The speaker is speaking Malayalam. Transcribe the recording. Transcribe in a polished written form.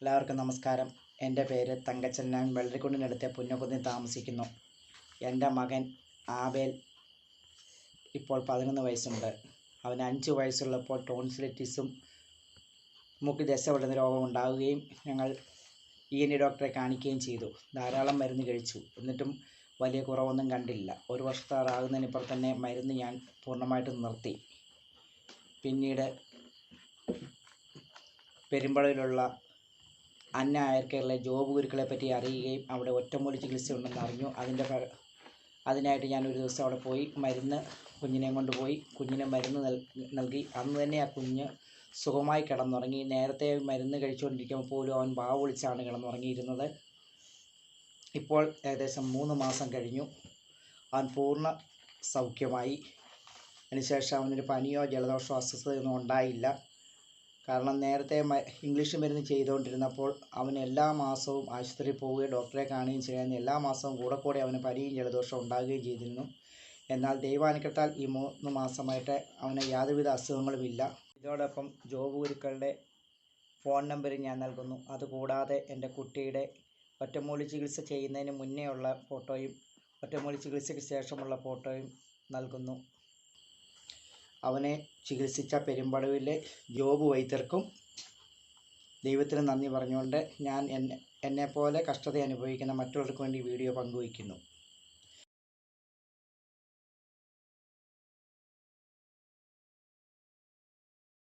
എല്ലാവർക്കും നമസ്കാരം. എൻ്റെ പേര് തങ്കച്ചൻ. ഞാൻ വെള്ളരിക്കുണ്ടിനടുത്തെ പുന്നക്കുന്നിൽ താമസിക്കുന്നു. എൻ്റെ മകൻ ആബേൽ ഇപ്പോൾ 11 വയസ്സുണ്ട്. അവന് 5 വയസ്സുള്ളപ്പോൾ ടോൺസിലൈറ്റിസും മൂക്കിൽ ദശ വിടുന്ന രോഗം ഉണ്ടാവുകയും ഞങ്ങൾ ENT ഡോക്ടറെ കാണിക്കുകയും ചെയ്തു. ധാരാളം മരുന്ന് കഴിച്ചു. എന്നിട്ടും വലിയ കുറവൊന്നും കണ്ടില്ല. 1 വർഷത്താറാകുന്നതിനിപ്പോൾ തന്നെ മരുന്ന് ഞാൻ പൂർണ്ണമായിട്ടും നിർത്തി. പിന്നീട് പെരുമ്പളവിലുള്ള അന്ന എയർ കെയറിലെ ജോബ് ഗുരുക്കളെ പറ്റി അറിയുകയും അവിടെ ഒറ്റമൂലി ചികിത്സ ഉണ്ടെന്ന് അറിഞ്ഞു. അതിനായിട്ട് ഞാനൊരു ദിവസം അവിടെ പോയി മരുന്ന് കുഞ്ഞിനെയും കൊണ്ടുപോയി. കുഞ്ഞിന് മരുന്ന് നൽകി. അന്ന് തന്നെ ആ കുഞ്ഞ് സുഖമായി കിടന്നുറങ്ങി. നേരത്തെ മരുന്ന് കഴിച്ചുകൊണ്ടിരിക്കുമ്പോൾ പോലും അവൻ വാ പൊളിച്ചാണ് കിടന്നുറങ്ങിയിരുന്നത്. ഇപ്പോൾ ഏകദേശം 3 മാസം കഴിഞ്ഞു. അവൻ പൂർണ്ണ സൗഖ്യമായി. അതിനുശേഷം അവനൊരു പനിയോ ജലദോഷമോ അസ്വസ്ഥതയൊന്നും ഉണ്ടായില്ല. കാരണം നേരത്തെ ഇംഗ്ലീഷ് മരുന്ന് ചെയ്തുകൊണ്ടിരുന്നപ്പോൾ അവൻ എല്ലാ മാസവും ആശുപത്രിയിൽ പോവുകയും ഡോക്ടറെ കാണുകയും ചെയ്യാൻ എല്ലാ മാസവും കൂടെ അവന് പനിയും ജലദോഷവും ഉണ്ടാകുകയും ചെയ്തിരുന്നു. എന്നാൽ ദൈവാനുഗ്രഹത്താൽ ഈ 3 മാസമായിട്ട് അവന് യാതൊരുവിധ അസുഖങ്ങളുമില്ല. ഇതോടൊപ്പം ജോബ് ഗുരുക്കളുടെ ഫോൺ നമ്പർ ഞാൻ നൽകുന്നു. അതുകൂടാതെ എൻ്റെ കുട്ടിയുടെ ഒറ്റമൂലി ചികിത്സ ചെയ്യുന്നതിന് മുന്നേ ഉള്ള ഫോട്ടോയും ഒറ്റമൂലി ചികിത്സയ്ക്ക് ശേഷമുള്ള ഫോട്ടോയും നൽകുന്നു. അവനെ ചികിത്സിച്ച പെരുമ്പടവിലെ ജോബ് വൈദ്യർക്കും ദൈവത്തിന് നന്ദി പറഞ്ഞുകൊണ്ട് ഞാൻ എന്നെപ്പോലെ കഷ്ടത അനുഭവിക്കുന്ന മറ്റുള്ളവർക്ക് വേണ്ടി വീഡിയോ പങ്കുവയ്ക്കുന്നു.